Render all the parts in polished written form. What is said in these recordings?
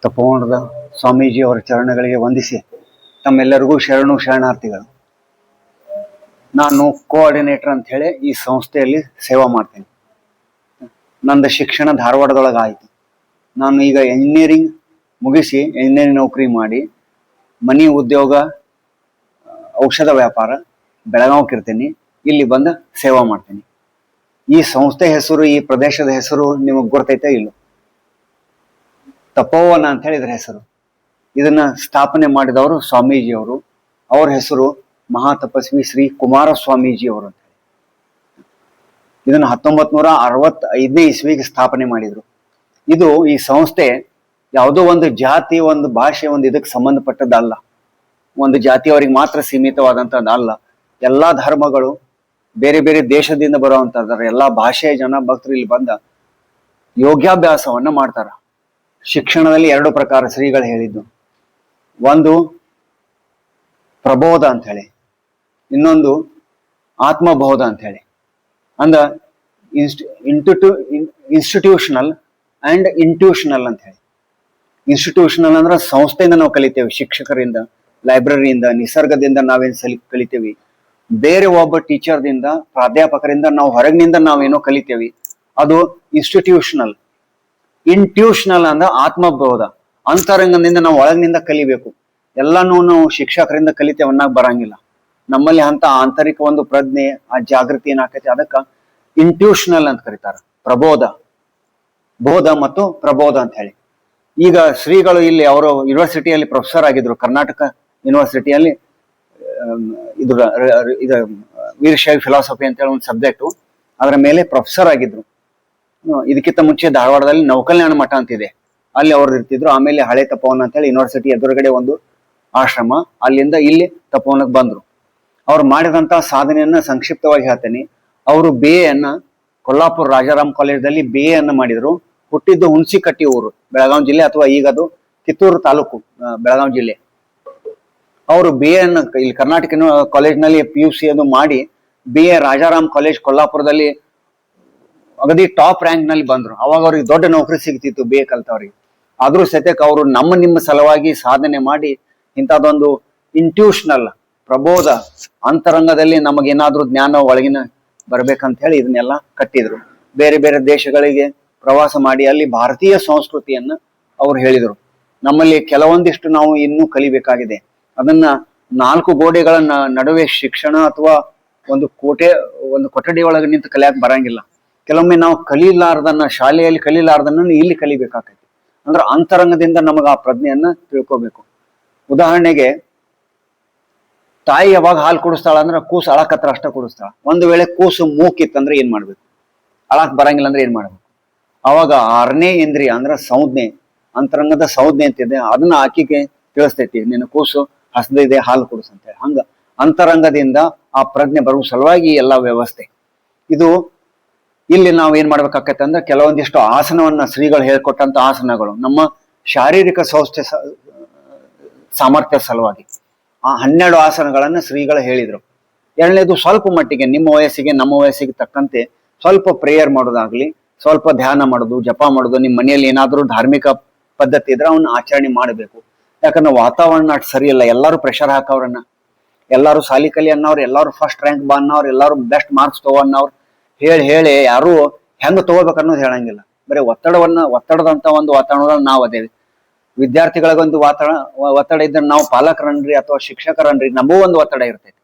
ತಪೋವನದ ಸ್ವಾಮೀಜಿ ಅವರ ಚರಣಗಳಿಗೆ ವಂದಿಸಿ ತಮ್ಮೆಲ್ಲರಿಗೂ ಶರಣು ಶರಣಾರ್ಥಿಗಳು. ನಾನು ಕೋಆರ್ಡಿನೇಟರ್ ಅಂತ ಹೇಳಿ ಈ ಸಂಸ್ಥೆಯಲ್ಲಿ ಸೇವಾ ಮಾಡ್ತೇನೆ. ನಂದು ಶಿಕ್ಷಣ ಧಾರವಾಡದೊಳಗೆ ಆಯಿತು. ನಾನು ಈಗ ಇಂಜಿನಿಯರಿಂಗ್ ಮುಗಿಸಿ ಇಂಜಿನಿಯರಿಂಗ್ ನೌಕರಿ ಮಾಡಿ ಮನಿ ಉದ್ಯೋಗ, ಔಷಧ ವ್ಯಾಪಾರ ಬೆಳಗಾವಿಗೆ ಇರ್ತೀನಿ. ಇಲ್ಲಿ ಬಂದು ಸೇವಾ ಮಾಡ್ತೀನಿ. ಈ ಸಂಸ್ಥೆ ಹೆಸರು, ಈ ಪ್ರದೇಶದ ಹೆಸರು ನಿಮಗೆ ಗೊತ್ತೈತೆ ಇಲ್ಲ? ತಪೋವನ ಅಂತ ಹೇಳಿ ಇದ್ರ ಹೆಸರು. ಇದನ್ನ ಸ್ಥಾಪನೆ ಮಾಡಿದವರು ಸ್ವಾಮೀಜಿಯವರು. ಅವ್ರ ಹೆಸರು ಮಹಾ ತಪಸ್ವಿ ಶ್ರೀ ಕುಮಾರಸ್ವಾಮೀಜಿ ಅವರು ಅಂತ ಹೇಳಿ. ಇದನ್ನ 1965ನೇ ಇಸ್ವಿಗೆ ಸ್ಥಾಪನೆ ಮಾಡಿದ್ರು. ಇದು ಈ ಸಂಸ್ಥೆ ಯಾವುದೋ ಒಂದು ಜಾತಿ, ಒಂದು ಭಾಷೆ, ಒಂದು ಇದಕ್ಕೆ ಸಂಬಂಧಪಟ್ಟದ್ದಲ್ಲ. ಒಂದು ಜಾತಿಯವರಿಗೆ ಮಾತ್ರ ಸೀಮಿತವಾದಂಥದ್ದಲ್ಲ. ಎಲ್ಲಾ ಧರ್ಮಗಳು, ಬೇರೆ ಬೇರೆ ದೇಶದಿಂದ ಬರುವಂತದ್ರ ಎಲ್ಲಾ ಭಾಷೆಯ ಜನ ಭಕ್ತರು ಇಲ್ಲಿ ಬಂದ ಯೋಗ್ಯಾಭ್ಯಾಸವನ್ನ ಮಾಡ್ತಾರ. ಶಿಕ್ಷಣದಲ್ಲಿ 2 ಪ್ರಕಾರ ಶ್ರೀಗಳು ಹೇಳಿದ್ದು. ಒಂದು ಪ್ರಬೋಧ ಅಂತ ಹೇಳಿ, ಇನ್ನೊಂದು ಆತ್ಮಬೋಧ ಅಂತ ಹೇಳಿ. ಅಂದ ಇನ್ಸ್ಟಿಟ್ಯೂಷನಲ್ ಅಂಡ್ ಇಂಟ್ಯೂಷನಲ್ ಅಂತ ಹೇಳಿ. ಇನ್ಸ್ಟಿಟ್ಯೂಷನಲ್ ಅಂದ್ರೆ ಸಂಸ್ಥೆಯಿಂದ ನಾವು ಕಲಿತೇವೆ, ಶಿಕ್ಷಕರಿಂದ, ಲೈಬ್ರರಿಯಿಂದ, ನಿಸರ್ಗದಿಂದ ನಾವೇನ್ ಕಲಿತೇವಿ. ಬೇರೆ ಒಬ್ಬ ಟೀಚರ್ದಿಂದ, ಪ್ರಾಧ್ಯಾಪಕರಿಂದ, ನಾವು ಹೊರಗಿನಿಂದ ನಾವೇನೋ ಕಲಿತೇವಿ, ಅದು ಇನ್ಸ್ಟಿಟ್ಯೂಷನಲ್. ಇಂಟ್ಯೂಷನಲ್ ಅಂದ್ರೆ ಆತ್ಮಬೋಧ, ಅಂತರಂಗದಿಂದ ನಾವು ಒಳಗಿನಿಂದ ಕಲಿಬೇಕು. ಎಲ್ಲಾನು ನಾವು ಶಿಕ್ಷಕರಿಂದ ಕಲಿತೇವೆ ಅನ್ನಕ್ ಬರಂಗಿಲ್ಲ. ನಮ್ಮಲ್ಲಿ ಅಂತ ಆಂತರಿಕ ಒಂದು ಪ್ರಜ್ಞೆ, ಆ ಜಾಗೃತಿ ಏನಾಕೈತಿ, ಅದಕ್ಕ ಇಂಟ್ಯೂಷನಲ್ ಅಂತ ಕರೀತಾರ. ಪ್ರಬೋಧ, ಬೋಧ ಮತ್ತು ಪ್ರಬೋಧ ಅಂತ ಹೇಳಿ. ಈಗ ಶ್ರೀಗಳು ಇಲ್ಲಿ ಅವರು ಯೂನಿವರ್ಸಿಟಿಯಲ್ಲಿ ಪ್ರೊಫೆಸರ್ ಆಗಿದ್ರು. ಕರ್ನಾಟಕ ಯೂನಿವರ್ಸಿಟಿಯಲ್ಲಿ ಇದು ವೀರಶೈವ ಫಿಲಾಸಫಿ ಅಂತ ಹೇಳಿ ಒಂದು ಸಬ್ಜೆಕ್ಟು, ಅದರ ಮೇಲೆ ಪ್ರೊಫೆಸರ್ ಆಗಿದ್ರು. ಇದಕ್ಕಿಂತ ಮುಂಚೆ ಧಾರವಾಡದಲ್ಲಿ ನವಕಲ್ಯಾಣ ಮಠ ಅಂತಿದೆ, ಅಲ್ಲಿ ಅವ್ರು ಇರ್ತಿದ್ರು. ಆಮೇಲೆ ಹಳೆ ತಪೋವನ ಅಂತ ಹೇಳಿ ಯೂನಿವರ್ಸಿಟಿ ಎದುರುಗಡೆ ಒಂದು ಆಶ್ರಮ, ಅಲ್ಲಿಂದ ಇಲ್ಲಿ ತಪೋವನಕ್ಕೆ ಬಂದ್ರು. ಅವ್ರು ಮಾಡಿದಂತ ಸಾಧನೆಯನ್ನ ಸಂಕ್ಷಿಪ್ತವಾಗಿ ಹೇಳ್ತೇನೆ. ಅವರು BA ಅನ್ನ ಕೊಲ್ಲಾಪುರ ರಾಜಾರಾಮ್ ಕಾಲೇಜಲ್ಲಿ BA ಅನ್ನ ಮಾಡಿದ್ರು. ಹುಟ್ಟಿದ್ದು ಹುಣಸಿಕಟ್ಟಿ ಊರು, ಬೆಳಗಾವಿ ಜಿಲ್ಲೆ, ಅಥವಾ ಈಗ ಅದು ಕಿತ್ತೂರು ತಾಲೂಕು, ಬೆಳಗಾವಿ ಜಿಲ್ಲೆ. ಅವರು BA ಅನ್ನ ಇಲ್ಲಿ ಕರ್ನಾಟಕ ಕಾಲೇಜ್ನಲ್ಲಿ PUC ಅದು ಮಾಡಿ BA ರಾಜಾರಾಮ್ ಕಾಲೇಜ್ ಕೊಲ್ಲಾಪುರದಲ್ಲಿ ಅಗದಿ ಟಾಪ್ ರ್ಯಾಂಕ್ ನಲ್ಲಿ ಬಂದ್ರು. ಅವಾಗ ಅವ್ರಿಗೆ ದೊಡ್ಡ ನೌಕರಿ ಸಿಗ್ತಿತ್ತು BA ಕಲ್ತವ್ರಿಗೆ. ಆದ್ರೂ ಸತ್ಯಕ್ಕೆ ಅವರು ನಿಮ್ಮ ಸಲುವಾಗಿ ಸಾಧನೆ ಮಾಡಿ ಇಂಥದ್ದೊಂದು ಇಂಟ್ಯೂಷನಲ್ ಪ್ರಬೋಧ, ಅಂತರಂಗದಲ್ಲಿ ನಮಗೇನಾದ್ರೂ ಜ್ಞಾನ ಒಳಗಿನ ಬರ್ಬೇಕಂತ ಹೇಳಿ ಇದನ್ನೆಲ್ಲ ಕಟ್ಟಿದ್ರು. ಬೇರೆ ಬೇರೆ ದೇಶಗಳಿಗೆ ಪ್ರವಾಸ ಮಾಡಿ ಅಲ್ಲಿ ಭಾರತೀಯ ಸಂಸ್ಕೃತಿಯನ್ನ ಅವ್ರು ಹೇಳಿದರು. ನಮ್ಮಲ್ಲಿ ಕೆಲವೊಂದಿಷ್ಟು ನಾವು ಇನ್ನೂ ಕಲಿಬೇಕಾಗಿದೆ. ಅದನ್ನ 4 ಗೋಡೆಗಳ ನಡುವೆ ಶಿಕ್ಷಣ ಅಥವಾ ಒಂದು ಕೊಠಡಿ ಒಳಗೆ ನಿಂತು ಕಲಿಯಕ್ ಬರಂಗಿಲ್ಲ. ಕೆಲವೊಮ್ಮೆ ನಾವು ಕಲೀಲಾರ್ದನ್ನ, ಶಾಲೆಯಲ್ಲಿ ಕಲೀಲಾರ್ದನ್ನ ಇಲ್ಲಿ ಕಲಿಬೇಕಾಗ್ತೈತಿ. ಅಂದ್ರೆ ಅಂತರಂಗದಿಂದ ನಮಗ ಆ ಪ್ರಜ್ಞೆಯನ್ನ ತಿಳ್ಕೊಬೇಕು. ಉದಾಹರಣೆಗೆ, ತಾಯಿ ಯಾವಾಗ ಹಾಲು ಕುಡಿಸ್ತಾಳ ಅಂದ್ರೆ ಕೂಸು ಅಳಕತ್ರ ಅಷ್ಟ ಕುಡಿಸ್ತಾಳ. ಒಂದು ವೇಳೆ ಕೂಸು ಮೂಕಿತ್ತಂದ್ರೆ ಏನ್ ಮಾಡ್ಬೇಕು? ಅಳಕ್ ಬರಂಗಿಲ್ಲ ಅಂದ್ರೆ ಏನ್ ಮಾಡ್ಬೇಕು? ಅವಾಗ 6ನೇ ಇಂದ್ರಿಯ ಅಂದ್ರೆ ಸಂಜ್ಞೆ, ಅಂತರಂಗದ ಸಂಜ್ಞೆ ಅಂತಿದೆ, ಅದನ್ನ ಆಕಿಗೆ ತಿಳಿಸ್ತೈತಿ, ನಿನ್ನ ಕೂಸು ಹಸ್ದಿದೆ, ಹಾಲು ಕುಡಿಸ್ ಅಂತ ಹೇಳಿ. ಹಂಗ ಅಂತರಂಗದಿಂದ ಆ ಪ್ರಜ್ಞೆ ಬರುವ ಸಲುವಾಗಿ ಎಲ್ಲ ವ್ಯವಸ್ಥೆ ಇದು. ಇಲ್ಲಿ ನಾವ್ ಏನ್ ಮಾಡ್ಬೇಕಾಕೈತೆ ಅಂದ್ರೆ ಕೆಲವೊಂದಿಷ್ಟು ಆಸನವನ್ನ ಶ್ರೀಗಳು ಹೇಳ್ಕೊಟ್ಟಂತ ಆಸನಗಳು ನಮ್ಮ ಶಾರೀರಿಕ ಸಾಮರ್ಥ್ಯ ಸಲುವಾಗಿ ಆ 12 ಆಸನಗಳನ್ನ ಶ್ರೀಗಳು ಹೇಳಿದ್ರು. 2ನೇದು ಸ್ವಲ್ಪ ಮಟ್ಟಿಗೆ ನಿಮ್ಮ ವಯಸ್ಸಿಗೆ, ನಮ್ಮ ವಯಸ್ಸಿಗೆ ತಕ್ಕಂತೆ ಸ್ವಲ್ಪ ಪ್ರೇಯರ್ ಮಾಡೋದಾಗ್ಲಿ, ಸ್ವಲ್ಪ ಧ್ಯಾನ ಮಾಡೋದು, ಜಪ ಮಾಡೋದು. ನಿಮ್ಮ ಮನೆಯಲ್ಲಿ ಏನಾದ್ರೂ ಧಾರ್ಮಿಕ ಪದ್ಧತಿ ಇದ್ರೆ ಅವನ್ನ ಆಚರಣೆ ಮಾಡಬೇಕು. ಯಾಕಂದ್ರೆ ವಾತಾವರಣ ಅಷ್ಟು ಸರಿ ಇಲ್ಲ. ಎಲ್ಲರೂ ಪ್ರೆಷರ್ ಹಾಕವ್ರನ್ನ, ಎಲ್ಲಾರು ಸಾಲಿ ಕಲಿ ಅನ್ನೋರು, ಎಲ್ಲಾರು ಫಸ್ಟ್ ರ್ಯಾಂಕ್ ಬಾ ಅನ್ನೋರು, ಎಲ್ಲಾರು ಬೆಸ್ಟ್ ಮಾರ್ಕ್ಸ್ ತಗೋ ಅನ್ನೋರು ಹೇಳಿ ಯಾರು ಹೆಂಗ ತಗೋಬೇಕು ಅನ್ನೋದು ಹೇಳಂಗಿಲ್ಲ. ಬರೀ ಒತ್ತಡದಂತ ಒಂದು ವಾತಾವರಣದಲ್ಲಿ ನಾವು ಅದೇವಿ. ವಿದ್ಯಾರ್ಥಿಗಳಿಗೊಂದು ಒತ್ತಡ ಇದ್ರೆ ನಾವು ಪಾಲಕರನ್ರಿ ಅಥವಾ ಶಿಕ್ಷಕರನ್ರಿ, ನಮಗೂ ಒಂದು ಒತ್ತಡ ಇರ್ತೈತಿ.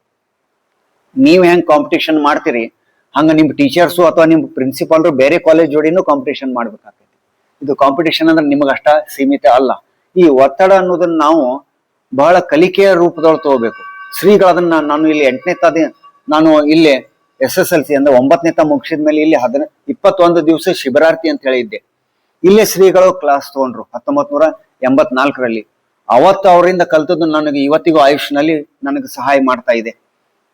ನೀವ್ ಹೆಂಗ್ ಕಾಂಪಿಟೇಷನ್ ಮಾಡ್ತೀರಿ ಹಂಗ ನಿಮ್ ಟೀಚರ್ಸು ಅಥವಾ ನಿಮ್ ಪ್ರಿನ್ಸಿಪಾಲ್ರು ಬೇರೆ ಕಾಲೇಜ್ ಜೋಡಿನೂ ಕಾಂಪಿಟೇಷನ್ ಮಾಡ್ಬೇಕಾಗ್ತೈತಿ. ಇದು ಕಾಂಪಿಟೇಷನ್ ಅಂದ್ರೆ ನಿಮಗಷ್ಟ ಸೀಮಿತ ಅಲ್ಲ. ಈ ಒತ್ತಡ ಅನ್ನೋದನ್ನ ನಾವು ಬಹಳ ಕಲಿಕೆಯ ರೂಪದೊಳಗೆ ತಗೋಬೇಕು. ಶ್ರೀಗಳದನ್ನ ನಾನು ಇಲ್ಲಿ 8ನೇ ನಾನು ಇಲ್ಲಿ SSLC ಅಂದ್ರೆ 9ನೇ ಮುಗಿಸಿದ ಮೇಲೆ ಇಲ್ಲಿ 21 ದಿವಸ ಶಿಬಿರಾರ್ಥಿ ಅಂತ ಹೇಳಿದ್ದೆ. ಇಲ್ಲೇ ಶ್ರೀಗಳು ಕ್ಲಾಸ್ ತಗೊಂಡ್ರು 1984ರಲ್ಲಿ. ಅವತ್ತು ಅವರಿಂದ ಕಲ್ತದ್ದು ನನಗೆ ಇವತ್ತಿಗೂ ಆಯುಷ್ನಲ್ಲಿ ನನಗೆ ಸಹಾಯ ಮಾಡ್ತಾ ಇದೆ.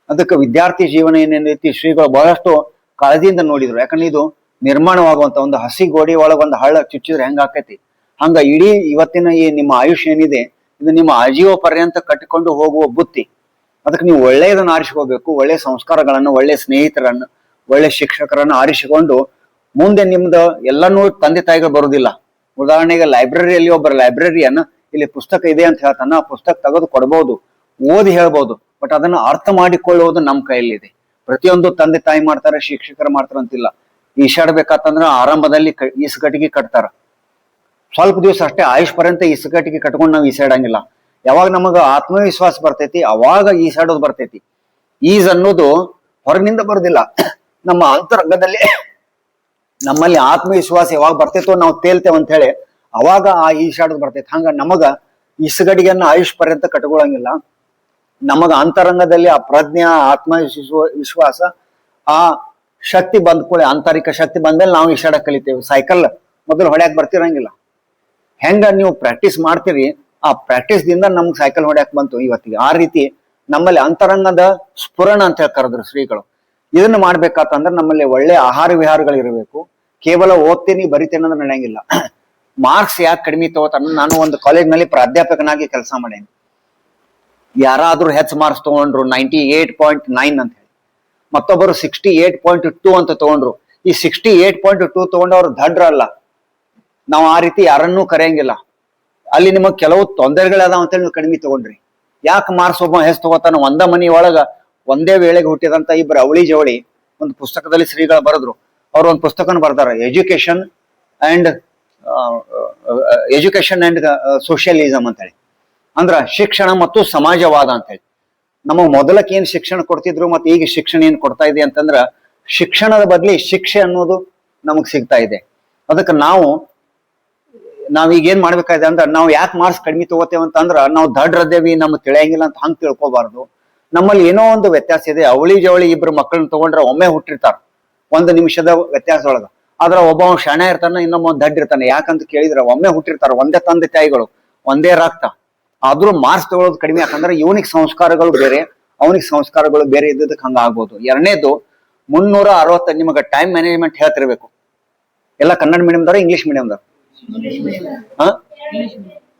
ಅದಕ್ಕೆ ವಿದ್ಯಾರ್ಥಿ ಜೀವನ ಏನೇನೈತಿ ಶ್ರೀಗಳು ಬಹಳಷ್ಟು ಕಾಳಜಿಯಿಂದ ನೋಡಿದ್ರು. ಯಾಕಂದ್ರೆ ಇದು ನಿರ್ಮಾಣವಾಗುವಂತ ಒಂದು ಹಸಿ ಗೋಡೆ ಒಳಗೆ ಒಂದು ಹಳ್ಳ ಚುಚ್ಚಿದ್ರೆ ಹೆಂಗ ಆಕೈತಿ, ಹಂಗ ಇಡೀ ಇವತ್ತಿನ ಈ ನಿಮ್ಮ ಆಯುಷ್ಯ ಏನಿದೆ ಇದು ನಿಮ್ಮ ಆಜೀವ ಪರ್ಯಂತ ಕಟ್ಟಿಕೊಂಡು ಹೋಗುವ ಬುತ್ತಿ. ಅದಕ್ಕೆ ನೀವು ಒಳ್ಳೆಯದನ್ನು ಆರಿಸಿಕೋಬೇಕು. ಒಳ್ಳೆ ಸಂಸ್ಕಾರಗಳನ್ನು, ಒಳ್ಳೆ ಸ್ನೇಹಿತರನ್ನು, ಒಳ್ಳೆ ಶಿಕ್ಷಕರನ್ನು ಆರಿಸಿಕೊಂಡು ಮುಂದೆ ನಿಮ್ದು ಎಲ್ಲನೂ ತಂದೆ ತಾಯಿಗಳು ಬರುದಿಲ್ಲ. ಉದಾಹರಣೆಗೆ ಲೈಬ್ರರಿಯಲ್ಲಿ ಒಬ್ಬರ ಲೈಬ್ರರಿಯನ್ನ ಇಲ್ಲಿ ಪುಸ್ತಕ ಇದೆ ಅಂತ ಹೇಳ್ತಾನ, ಆ ಪುಸ್ತಕ ತೆಗೆದು ಕೊಡ್ಬೋದು, ಓದಿ ಹೇಳ್ಬೋದು, ಬಟ್ ಅದನ್ನ ಅರ್ಥ ಮಾಡಿಕೊಳ್ಳುವುದು ನಮ್ಮ ಕೈಯಲ್ಲಿದೆ. ಪ್ರತಿಯೊಂದು ತಂದೆ ತಾಯಿ ಮಾಡ್ತಾರೆ, ಶಿಕ್ಷಕರು ಮಾಡ್ತಾರ ಅಂತಿಲ್ಲ. ಈಶಾಡ್ಬೇಕಂತಂದ್ರ ಆರಂಭದಲ್ಲಿ ಈಸುಗಟ್ಟಿಗೆ ಕಟ್ತಾರ, ಸ್ವಲ್ಪ ದಿವಸ ಅಷ್ಟೇ, ಆಯುಷ್ ಪರ್ಯಂತ ಈಸುಗಟ್ಟಿಗೆ ಕಟ್ಕೊಂಡು ನಾವು ಈಸಾಡಂಗಿಲ್ಲ. ಯಾವಾಗ ನಮಗ ಆತ್ಮವಿಶ್ವಾಸ ಬರ್ತೈತಿ ಅವಾಗ ಈಸಾಡೋದು ಬರ್ತೈತಿ. ಈಜ್ ಅನ್ನೋದು ಹೊರಗಿನಿಂದ ಬರೋದಿಲ್ಲ, ನಮ್ಮ ಅಂತರಂಗದಲ್ಲಿ ನಮ್ಮಲ್ಲಿ ಆತ್ಮವಿಶ್ವಾಸ ಯಾವಾಗ ಬರ್ತೈತೋ ನಾವು ತೇಲ್ತೇವೆ ಅಂತ ಹೇಳಿ ಅವಾಗ ಆ ಈಶಾಡೋದು ಬರ್ತೈತಿ. ಹಂಗ ನಮಗ ಇಸುಗಡಿಗೆಯನ್ನ ಆಯುಷ್ ಪರ್ಯಂತ ಕಟ್ಕೊಳಂಗಿಲ್ಲ. ನಮಗ ಅಂತರಂಗದಲ್ಲಿ ಆ ಪ್ರಜ್ಞೆ, ವಿಶ್ವಾಸ, ಆ ಶಕ್ತಿ ಬಂದ್ಕೊಳ್ಳಿ, ಆಂತರಿಕ ಶಕ್ತಿ ಬಂದ್ಮೇಲೆ ನಾವು ಈಶಾಡಕ್ ಕಲಿತೇವೆ. ಸೈಕಲ್ ಮೊದಲು ಹೊಡ್ಯಾಕ್ ಬರ್ತಿರಂಗಿಲ್ಲ, ಹೆಂಗ ನೀವು ಪ್ರಾಕ್ಟೀಸ್ ಮಾಡ್ತೀರಿ ಆ ಪ್ರಾಕ್ಟೀಸ್ ದಿಂದ ನಮ್ಗೆ ಸೈಕಲ್ ಹೊಡ್ಯಾಕ್ ಬಂತು ಇವತ್ತಿಗೆ. ಆ ರೀತಿ ನಮ್ಮಲ್ಲಿ ಅಂತರಂಗದ ಸ್ಫುರಣ ಅಂತ ಹೇಳಿ ಕರೆದ್ರು ಶ್ರೀಗಳು. ಇದನ್ನ ಮಾಡ್ಬೇಕಾತಂದ್ರೆ ನಮ್ಮಲ್ಲಿ ಒಳ್ಳೆ ಆಹಾರ ವಿಹಾರಗಳು ಇರಬೇಕು. ಕೇವಲ ಓದ್ತೀನಿ ಬರಿತೇನೆ ಅಂದ್ರೆ ನಡೆಯಂಗಿಲ್ಲ. ಮಾರ್ಕ್ಸ್ ಯಾಕೆ ಕಡಿಮೆ ತಗೋತಾನ, ನಾನು ಒಂದು ಕಾಲೇಜ್ನಲ್ಲಿ ಪ್ರಾಧ್ಯಾಪಕನಾಗಿ ಕೆಲಸ ಮಾಡೇನಿ. ಯಾರಾದ್ರೂ ಹೆಚ್ಚು ಮಾರ್ಕ್ಸ್ ತಗೊಂಡ್ರು 98.9 ಅಂತ ಹೇಳಿ, ಮತ್ತೊಬ್ಬರು 68.2 ಅಂತ ತಗೊಂಡ್ರು. ಈ 68.2 ತಗೊಂಡವ್ರು ದಡ್ರಲ್ಲ, ನಾವು ಆ ರೀತಿ ಯಾರನ್ನೂ ಕರೆಯಂಗಿಲ್ಲ. ಅಲ್ಲಿ ನಿಮಗ್ ಕೆಲವು ತೊಂದರೆಗಳದಾವ ಅಂತೇಳಿ ನೀವು ಕಡಿಮೆ ತಗೊಂಡ್ರಿ. ಯಾಕೆ ಮಾರ್ಕ್ಸ್ ಒಬ್ಬ ಹೆಚ್ಚು ತಗೋತಾನ? ಒಂದ ಮನಿ ಒಳಗ ಒಂದೇ ವೇಳೆಗೆ ಹುಟ್ಟಿದಂತ ಇಬ್ಬರು ಅವಳಿ ಜವಳಿ ಒಂದು ಪುಸ್ತಕದಲ್ಲಿ ಶ್ರೀಗಳು ಬರೆದ್ರು. ಅವ್ರು ಒಂದು ಪುಸ್ತಕನ ಬರ್ದಾರ, ಎಜುಕೇಶನ್ ಅಂಡ್ ಸೋಷಿಯಲಿಸಮ್ ಅಂತ ಹೇಳಿ. ಅಂದ್ರ ಶಿಕ್ಷಣ ಮತ್ತು ಸಮಾಜವಾದ ಅಂತ ಹೇಳಿ. ನಮಗ್ ಮೊದಲಕ್ಕೆ ಏನ್ ಶಿಕ್ಷಣ ಕೊಡ್ತಿದ್ರು ಮತ್ತೆ ಈಗ ಶಿಕ್ಷಣ ಏನ್ ಕೊಡ್ತಾ ಇದೆ ಅಂತಂದ್ರ, ಶಿಕ್ಷಣದ ಬದ್ಲಿ ಶಿಕ್ಷೆ ಅನ್ನೋದು ನಮಗ್ ಸಿಗ್ತಾ ಇದೆ. ಅದಕ್ಕೆ ನಾವೀಗ ಏನ್ ಮಾಡ್ಬೇಕಾಗಿದೆ ಅಂದ್ರೆ, ನಾವು ಯಾಕೆ ಮಾರ್ಕ್ಸ್ ಕಡಿಮೆ ತಗೋತೇವೆ ಅಂತಂದ್ರ ನಾವು ದಡ್ರದೇವಿ, ನಮ್ಗೆ ತಿಳಿಯಂಗಿಲ್ಲ ಅಂತ ಹಂಗ್ ತಿಳ್ಕೊಬಾರ್ದು. ನಮ್ಮಲ್ಲಿ ಏನೋ ಒಂದು ವ್ಯತ್ಯಾಸ ಇದೆ. ಅವಳಿ ಜವಳಿ ಇಬ್ರು ಮಕ್ಕಳನ್ನ ತಗೊಂಡ್ರೆ ಒಮ್ಮೆ ಹುಟ್ಟಿರ್ತಾರ, 1 ನಿಮಿಷದ ವ್ಯತ್ಯಾಸದೊಳಗ. ಆದ್ರ ಒಬ್ಬ ಶಾಣೆ ಇರ್ತಾನ, ಇನ್ನೊಬ್ಬ ದಡ್ಡ ಇರ್ತಾನೆ. ಯಾಕಂತ ಕೇಳಿದ್ರೆ ಒಮ್ಮೆ ಹುಟ್ಟಿರ್ತಾರ, ಒಂದೇ ತಂದೆ ತಾಯಿಗಳು, ಒಂದೇ ರಕ್ತ, ಆದ್ರೂ ಮಾರ್ಕ್ಸ್ ತಗೊಳ್ಳೋದು ಕಡಿಮೆ. ಯಾಕಂದ್ರೆ ಇವನಿಗೆ ಸಂಸ್ಕಾರಗಳು ಬೇರೆ, ಅವನಿಗೆ ಸಂಸ್ಕಾರಗಳು ಬೇರೆ ಇದ್ದದಕ್ಕೆ ಹಂಗ ಆಗ್ಬೋದು. ಎರಡನೇದು 360 ನಿಮಗೆ ಟೈಮ್ ಮ್ಯಾನೇಜ್ಮೆಂಟ್ ಹೇಳ್ತಿರ್ಬೇಕು. ಎಲ್ಲ ಕನ್ನಡ ಮೀಡಿಯಂದವ್ರ ಇಂಗ್ಲಿಷ್ ಮೀಡಿಯಂದವ್ರ?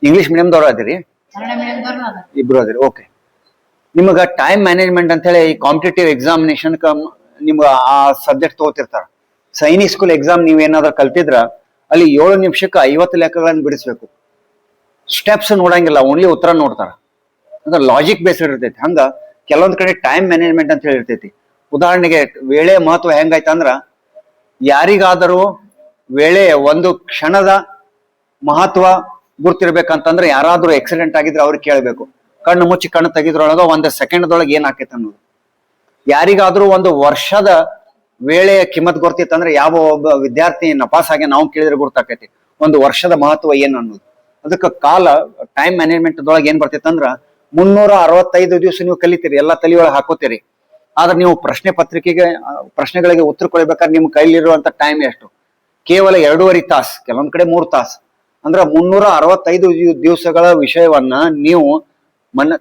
ಇಂಗ್ಲಿಷ್ ಮೀಡಿಯಂದವ್ರ ಅದಿರಿ? ಇಬ್ರು ಅದಿರಿ, ಓಕೆ. ನಿಮಗ ಟೈಮ್ ಮ್ಯಾನೇಜ್ಮೆಂಟ್ ಅಂತ ಹೇಳಿ ಈ ಕಾಂಪಿಟೇಟಿವ್ ಎಕ್ಸಾಮಿನೇಷನ್ ನಿಮ್ಗ ಆ ಸಬ್ಜೆಕ್ಟ್ ತಗೋತಿರ್ತಾರ. ಸೈನಿಕ್ ಸ್ಕೂಲ್ ಎಕ್ಸಾಮ್ ನೀವೇನಾದ್ರೂ ಕಲ್ತಿದ್ರ ಅಲ್ಲಿ 7 ನಿಮಿಷಕ್ಕೆ 50 ಲೆಕ್ಕಗಳನ್ನ ಬಿಡಿಸ್ಬೇಕು. ಸ್ಟೆಪ್ಸ್ ನೋಡಂಗಿಲ್ಲ, ಓನ್ಲಿ ಉತ್ತರ ನೋಡ್ತಾರ. ಅಂದ್ರೆ ಲಾಜಿಕ್ ಬೇಸ್ಡ್ ಇರ್ತೈತಿ. ಹಂಗ ಕೆಲವೊಂದ್ ಕಡೆ ಟೈಮ್ ಮ್ಯಾನೇಜ್ಮೆಂಟ್ ಅಂತ ಹೇಳಿ ಇರ್ತೈತಿ. ಉದಾಹರಣೆಗೆ ವೇಳೆ ಮಹತ್ವ ಹೆಂಗಾಯ್ತಂದ್ರ, ಯಾರಿಗಾದರೂ ವೇಳೆ ಒಂದು ಕ್ಷಣದ ಮಹತ್ವ ಗುರ್ತಿರ್ಬೇಕಂತಂದ್ರೆ ಯಾರಾದ್ರೂ ಆಕ್ಸಿಡೆಂಟ್ ಆಗಿದ್ರೆ ಅವ್ರಿಗೆ ಕೇಳಬೇಕು. ಕಣ್ಣು ಮುಚ್ಚಿ ಕಣ್ಣು ತೆಗಿದ್ರೊಳಗ 1 ಸೆಕೆಂಡ್ದೊಳಗೆ ಏನ್ ಆಕೈತೆ ಅನ್ನೋದು. ಯಾರಿಗಾದ್ರೂ ಒಂದು ವರ್ಷದ ವೇಳೆಯ ಕಿಮ್ಮತ್ ಗೊತ್ತಿತ್ತಂದ್ರೆ ಯಾವ ಒಬ್ಬ ವಿದ್ಯಾರ್ಥಿ ನಪಾಸ್ ಆಗಿ ನಾವು ಕೇಳಿದ್ರೆ ಗುರ್ತಾಕೈತಿ ಒಂದು ವರ್ಷದ ಮಹತ್ವ ಏನ್ ಅನ್ನೋದು. ಅದಕ್ಕೆ ಟೈಮ್ ಮ್ಯಾನೇಜ್ಮೆಂಟ್ ದೊಳಗೆ ಏನ್ ಬರ್ತೈತಂದ್ರ 365 ದಿವಸ ನೀವು ಕಲಿತೀರಿ, ಎಲ್ಲ ತಲೆಯೊಳಗೆ ಹಾಕೋತೀರಿ. ಆದ್ರೆ ನೀವು ಪ್ರಶ್ನೆಗಳಿಗೆ ಉತ್ತರ ಕೊಡ್ಬೇಕಾದ್ರೆ ನಿಮ್ ಕೈಲಿರುವಂತ ಟೈಮ್ ಎಷ್ಟು? ಕೇವಲ 2.5 ತಾಸು, ಕೆಲವೊಂದ್ ಕಡೆ 3 ತಾಸು. ಅಂದ್ರ 365 ದಿವಸಗಳ ವಿಷಯವನ್ನ ನೀವು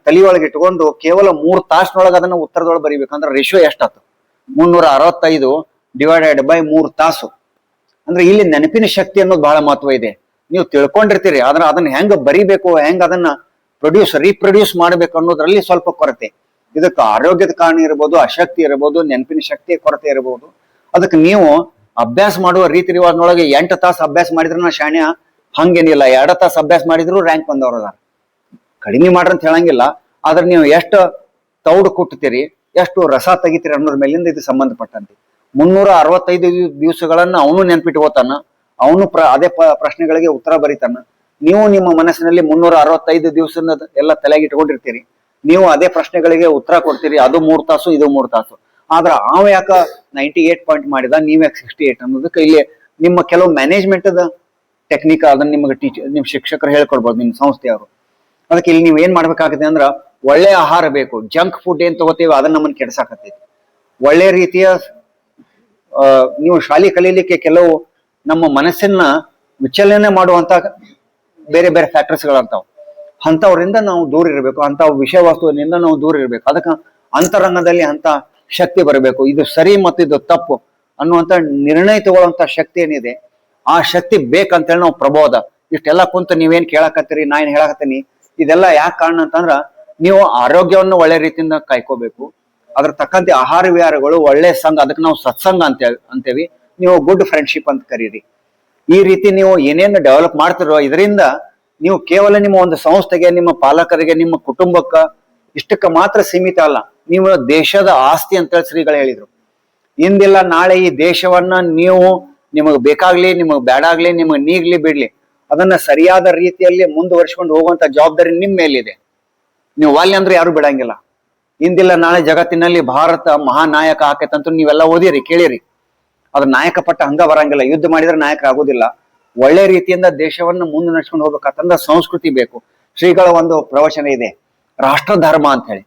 ತಲೆಯೊಳಗೆ ಇಟ್ಕೊಂಡು ಕೇವಲ 3 ತಾಸಿನೊಳಗೆ ಅದನ್ನ ಉತ್ತರದೊಳಗೆ ಬರಿಬೇಕಂದ್ರೆ ರೇಷಿಯೋ ಎಷ್ಟಾಯ್ತು? 365 ಡಿವೈಡೆಡ್ ಬೈ 3 ತಾಸು. ಅಂದ್ರೆ ಇಲ್ಲಿ ನೆನಪಿನ ಶಕ್ತಿ ಅನ್ನೋದು ಬಹಳ ಮಹತ್ವ ಇದೆ. ನೀವು ತಿಳ್ಕೊಂಡಿರ್ತೀರಿ, ಆದ್ರೆ ಅದನ್ನ ಹೆಂಗ್ ಬರಿಬೇಕು, ಹೆಂಗ್ ಅದನ್ನ ರೀಪ್ರೊಡ್ಯೂಸ್ ಮಾಡ್ಬೇಕು ಅನ್ನೋದ್ರಲ್ಲಿ ಸ್ವಲ್ಪ ಕೊರತೆ. ಇದಕ್ಕೆ ಆರೋಗ್ಯದ ಕಾರಣ ಇರಬಹುದು, ಅಶಕ್ತಿ ಇರಬಹುದು, ನೆನಪಿನ ಶಕ್ತಿಯ ಕೊರತೆ ಇರಬಹುದು. ಅದಕ್ಕೆ ನೀವು ಅಭ್ಯಾಸ ಮಾಡುವ ರೀತಿ ರಿವಾಜ್ನೊಳಗೆ 8 ತಾಸು ಅಭ್ಯಾಸ ಮಾಡಿದ್ರೆ ಶಾಣ್ಯ ಹಂಗೇನಿಲ್ಲ. 2 ತಾಸು ಅಭ್ಯಾಸ ಮಾಡಿದ್ರು ರ್ಯಾಂಕ್ ಬಂದವ್ರ ಅದಾರ. ಕಡಿಮೆ ಮಾಡ್ರಿ ಅಂತ ಹೇಳಂಗಿಲ್ಲ, ಆದ್ರೆ ನೀವು ಎಷ್ಟು ತೌಡು ಕುಟ್ತೀರಿ, ಎಷ್ಟು ರಸ ತೆಗಿತೀರಿ ಅನ್ನೋದ್ರ ಮೇಲಿಂದ ಇದು ಸಂಬಂಧಪಟ್ಟಂತೆ. 365 ದಿವಸಗಳನ್ನ ಅವನು ನೆನ್ಪಿಟ್ಕೋತಾನ, ಅವನು ಅದೇ ಪ್ರಶ್ನೆಗಳಿಗೆ ಉತ್ತರ ಬರೀತಾನ. ನೀವು ನಿಮ್ಮ ಮನಸ್ಸಿನಲ್ಲಿ 365 ದಿವಸದ ಎಲ್ಲ ತಲೆಗೆ ಇಟ್ಕೊಂಡಿರ್ತೀರಿ, ನೀವು ಅದೇ ಪ್ರಶ್ನೆಗಳಿಗೆ ಉತ್ತರ ಕೊಡ್ತೀರಿ. ಅದು 3 ತಾಸು, ಇದು 3 ತಾಸು. ಆದ್ರ ಅವ ಯಾಕ 98 ಪಾಯಿಂಟ್ ಮಾಡಿದ, ನೀವ್ ಯಾಕೆ 68 ಅನ್ನೋದಕ್ಕೆ ಇಲ್ಲಿ ನಿಮ್ಮ ಕೆಲವು ಮ್ಯಾನೇಜ್ಮೆಂಟ್ ಟೆಕ್ನಿಕ್ ಅದನ್ನ ನಿಮ್ಗೆ ನಿಮ್ ಶಿಕ್ಷಕರು ಹೇಳ್ಕೊಡ್ಬೋದು, ನಿಮ್ ಸಂಸ್ಥೆಯವರು. ಅದಕ್ಕೆ ಇಲ್ಲಿ ನೀವ್ ಏನ್ ಮಾಡ್ಬೇಕಾಗುತ್ತೆ ಅಂದ್ರ, ಒಳ್ಳೆ ಆಹಾರ ಬೇಕು. ಜಂಕ್ ಫುಡ್ ಏನ್ ತಗೋತೀವಿ ಅದನ್ನ ನಮ್ಮನ್ನ ಕೆಡ್ಸಾಕತ್ತೈತಿ. ಒಳ್ಳೆ ರೀತಿಯ ನೀವು ಶಾಲೆ ಕಲೀಲಿಕ್ಕೆ ಕೆಲವು ನಮ್ಮ ಮನಸ್ಸನ್ನ ವಿಚಲನೆ ಮಾಡುವಂತ ಬೇರೆ ಬೇರೆ ಫ್ಯಾಕ್ಟರ್ಸ್ಗಳಂತಾವ್. ಅಂತವ್ರಿಂದ ನಾವು ದೂರ ಇರಬೇಕು, ಅಂತ ವಿಷಯ ವಸ್ತುವಿನಿಂದ ನಾವು ದೂರ ಇರಬೇಕು. ಅದಕ್ಕೆ ಅಂತರಂಗದಲ್ಲಿ ಅಂತ ಶಕ್ತಿ ಬರಬೇಕು. ಇದು ಸರಿ ಮತ್ತು ಇದು ತಪ್ಪು ಅನ್ನುವಂತ ನಿರ್ಣಯ ತಗೊಳ್ಳುವಂತ ಶಕ್ತಿ ಏನಿದೆ, ಆ ಶಕ್ತಿ ಬೇಕಂತೇಳಿ ನಾವು ಪ್ರಬೋಧ ಇಷ್ಟೆಲ್ಲ ಕುಂತ ನೀವೇನ್ ಕೇಳಕತ್ತೀರಿ, ನಾ ಏನ್ ಹೇಳಕತ್ತೀನಿ, ಇದೆಲ್ಲ ಯಾಕೆ ಕಾರಣ ಅಂತಂದ್ರ ನೀವು ಆರೋಗ್ಯವನ್ನು ಒಳ್ಳೆ ರೀತಿಯಿಂದ ಕಾಯ್ಕೋಬೇಕು. ಅದ್ರ ತಕ್ಕಂತೆ ಆಹಾರ ವಿಹಾರಗಳು, ಒಳ್ಳೆ ಸಂಘ, ಅದಕ್ಕೆ ನಾವು ಸತ್ಸಂಗ ಅಂತೇವಿ. ನೀವು ಗುಡ್ ಫ್ರೆಂಡ್ಶಿಪ್ ಅಂತ ಕರೀರಿ. ಈ ರೀತಿ ನೀವು ಏನೇನು ಡೆವಲಪ್ ಮಾಡ್ತಿರೋ ಇದರಿಂದ ನೀವು ಕೇವಲ ನಿಮ್ಮ ಒಂದು ಸಂಸ್ಥೆಗೆ, ನಿಮ್ಮ ಪಾಲಕರಿಗೆ, ನಿಮ್ಮ ಕುಟುಂಬಕ್ಕ ಇಷ್ಟಕ್ಕೆ ಮಾತ್ರ ಸೀಮಿತ ಅಲ್ಲ, ನೀವು ದೇಶದ ಆಸ್ತಿ ಅಂತೇಳಿ ಶ್ರೀಗಳು ಹೇಳಿದ್ರು. ಇಂದಿಲ್ಲ ನಾಳೆ ಈ ದೇಶವನ್ನ ನೀವು ನಿಮಗೆ ಬೇಕಾಗ್ಲಿ, ನಿಮಗೆ ಬೇಡಾಗ್ಲಿ, ನಿಮಗೆ ನೀಗ್ಲಿ ಬಿಡ್ಲಿ, ಅದನ್ನ ಸರಿಯಾದ ರೀತಿಯಲ್ಲಿ ಮುಂದುವರಿಸಿಕೊಂಡು ಹೋಗುವಂತ ಜವಾಬ್ದಾರಿ ನಿಮ್ಮ ಮೇಲಿದೆ. ನೀವು ವಾಲ್ಯ ಅಂದ್ರೆ ಯಾರು ಬಿಡಂಗಿಲ್ಲ. ಇಂದಿಲ್ಲ ನಾಳೆ ಜಗತ್ತಿನಲ್ಲಿ ಭಾರತ ಮಹಾನಾಯಕ ಆಕೈತಂತ ನೀವೆಲ್ಲ ಓದಿರಿ, ಕೇಳಿರಿ. ಅದ್ರ ನಾಯಕ ಪಟ್ಟ ಹಂಗ ಬರಂಗಿಲ್ಲ. ಯುದ್ಧ ಮಾಡಿದ್ರೆ ನಾಯಕರಾಗೋದಿಲ್ಲ. ಒಳ್ಳೆ ರೀತಿಯಿಂದ ದೇಶವನ್ನು ಮುಂದೆ ನಡೆಸ್ಕೊಂಡು ಹೋಗ್ಬೇಕಂತಂದ್ರೆ ಸಂಸ್ಕೃತಿ ಬೇಕು. ಶ್ರೀಗಳ ಒಂದು ಪ್ರವಚನ ಇದೆ, ರಾಷ್ಟ್ರ ಧರ್ಮ ಅಂತ ಹೇಳಿ.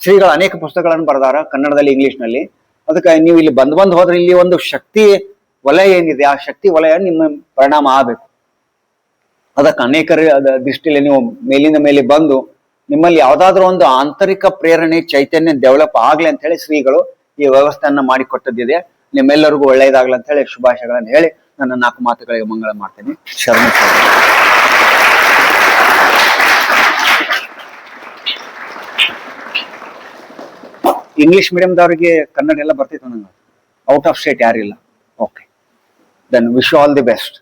ಶ್ರೀಗಳು ಅನೇಕ ಪುಸ್ತಕಗಳನ್ನು ಬರೆದಾರ, ಕನ್ನಡದಲ್ಲಿ, ಇಂಗ್ಲಿಷ್ನಲ್ಲಿ. ಅದಕ್ಕೆ ನೀವು ಇಲ್ಲಿ ಬಂದ್ ಹೋದ್ರೆ ಇಲ್ಲಿ ಒಂದು ಶಕ್ತಿ ವಲಯ ಏನಿದೆ, ಆ ಶಕ್ತಿ ವಲಯ ನಿಮ್ಮ ಪರಿಣಾಮ ಆಗ್ಬೇಕು. ಅದಕ್ಕೆ ಅನೇಕರ ದೃಷ್ಟಿಯಲ್ಲಿ ನೀವು ಮೇಲಿಂದ ಮೇಲೆ ಬಂದು ನಿಮ್ಮಲ್ಲಿ ಯಾವ್ದಾದ್ರು ಒಂದು ಆಂತರಿಕ ಪ್ರೇರಣೆ, ಚೈತನ್ಯ ಡೆವಲಪ್ ಆಗ್ಲಿ ಅಂತ ಹೇಳಿ ಶ್ರೀಗಳು ಈ ವ್ಯವಸ್ಥೆಯನ್ನ ಮಾಡಿಕೊಟ್ಟದ್ದಿದೆ. ನಿಮ್ಮೆಲ್ಲರಿಗೂ ಒಳ್ಳೆಯದಾಗ್ಲಿ ಅಂತ ಹೇಳಿ ಶುಭಾಶಯಗಳನ್ನು ಹೇಳಿ ನನ್ನ 4 ಮಾತುಗಳಿಗೆ ಮಂಗಳ ಮಾಡ್ತೇನೆ. ಶರಣ. ಇಂಗ್ಲಿಷ್ ಮೀಡಿಯಂದವ್ರಿಗೆ ಕನ್ನಡ ಎಲ್ಲ ಬರ್ತಿತ್ತು ನಂಗೆ. ಔಟ್ ಆಫ್ ಸ್ಟೇಟ್ ಯಾರಿಲ್ಲ. Okay, then wish all the best.